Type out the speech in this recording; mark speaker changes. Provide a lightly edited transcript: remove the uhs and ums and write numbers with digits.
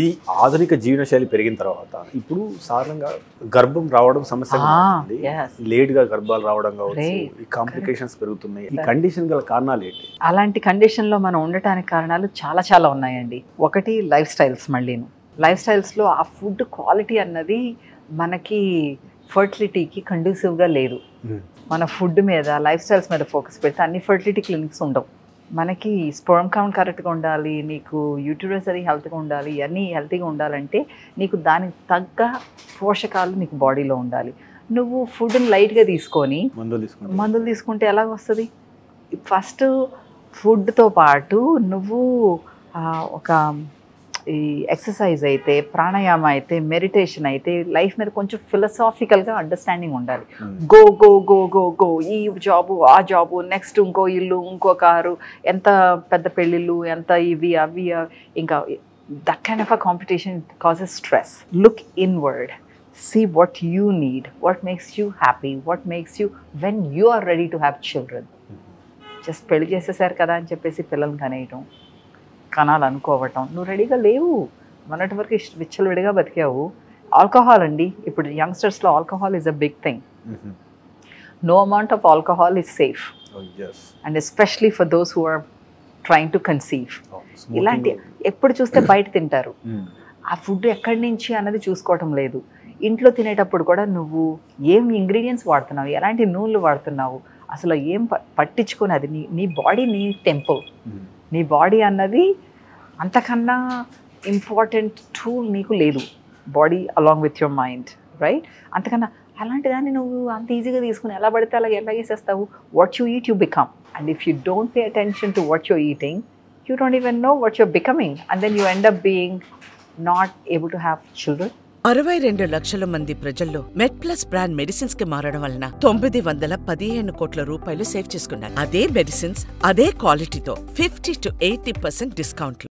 Speaker 1: ఈ ఆధునిక జీవనశైలి పెరిగిన తర్వాత ఇప్పుడు సాధారణంగా గర్భం రావడం సమస్యగా మారుతుంది. లేట్గా గర్భాలు రావడం కావచ్చు, ఈ కాంప్లికేషన్స్ పెరుగుతున్నాయి. ఈ కండిషన్ గల కారణాలు ఏంటి?
Speaker 2: అలాంటి కండిషన్లో మనం ఉండటానికి కారణాలు చాలా చాలా ఉన్నాయండి. ఒకటి లైఫ్ స్టైల్స్. మళ్ళీను లైఫ్ స్టైల్స్లో ఆ ఫుడ్ క్వాలిటీ అన్నది మనకి ఫర్టిలిటీకి కండ్యూసివ్గా లేదు. మన ఫుడ్ మీద లైఫ్ స్టైల్స్ మీద ఫోకస్ పెడితే అన్ని ఫర్టిలిటీ క్లినిక్స్ ఉండవు. మనకి స్పెర్మ్ కౌంట్ కరెక్ట్గా ఉండాలి, నీకు యూటరస్ అది హెల్త్గా ఉండాలి, అన్నీ హెల్తీగా ఉండాలంటే నీకు దానికి తగ్గ పోషకాలు నీకు బాడీలో ఉండాలి. నువ్వు ఫుడ్ని లైట్గా తీసుకొని మందులు తీసుకుంటే ఎలాగ వస్తుంది? ఫస్ట్ ఫుడ్తో పాటు నువ్వు ఒక ఈ ఎక్సర్సైజ్ అయితే, ప్రాణాయామం అయితే, మెడిటేషన్ అయితే, లైఫ్ మీద కొంచెం ఫిలసాఫికల్గా అండర్స్టాండింగ్ ఉండాలి. Go go go go go, ఈ జాబు ఆ జాబు, నెక్స్ట్ ఇంకో ఇల్లు, ఇంకో కారు, ఎంత పెద్ద పెళ్ళిళ్ళు, ఎంత ఇవి అవి, ఇంకా that kind of a competition causes stress. Look inward, see what you need, what makes you happy, what makes you when you are ready to have children. Just పెళ్లి చేసేసారు కదా అని చెప్పేసి పిల్లల్ని కనేయటం, కనాలనుకోవటం, నువ్వు రెడీగా లేవు. మొన్నటి వరకు విచ్చలవిడిగా బతికావు. ఆల్కహాల్ అండి, ఇప్పుడు యంగ్స్టర్స్లో alcohol is a big thing. No amount of alcohol is safe, and especially for those who are trying to conceive. ఇలాంటి ఎప్పుడు చూస్తే బయట తింటారు. ఆ ఫుడ్ ఎక్కడి నుంచి అన్నది చూసుకోవటం లేదు. ఇంట్లో తినేటప్పుడు కూడా నువ్వు ఏం ఇంగ్రీడియంట్స్ వాడుతున్నావు, ఎలాంటి నూనెలు వాడుతున్నావు, అసలు ఏం పట్టించుకొని, అది నీ బాడీ నీ టెంపుల్. నీ బాడీ అన్నది అంతకన్నా ఇంపార్టెంట్ టూల్ నీకు లేదు, body along with your mind, right? అంతకన్నా అలాంటి దాన్ని నువ్వు అంత ఈజీగా తీసుకుని ఎలా పడితే అలాగే ఎలా చేసేస్తావు? What you eat you become, and if you don't pay attention to what you're eating, you don't even know what you're becoming, and then you end up being not able to have children.
Speaker 3: 62 లక్షల మంది ప్రజల్లో MedPlus brand medicines కి మారడం వలన 915 కోట్ల రూపాయలు save చేసుకున్నారు. అదే మెడిసిన్స్ అదే క్వాలిటీతో 50 to 80% డిస్కౌంట్లు.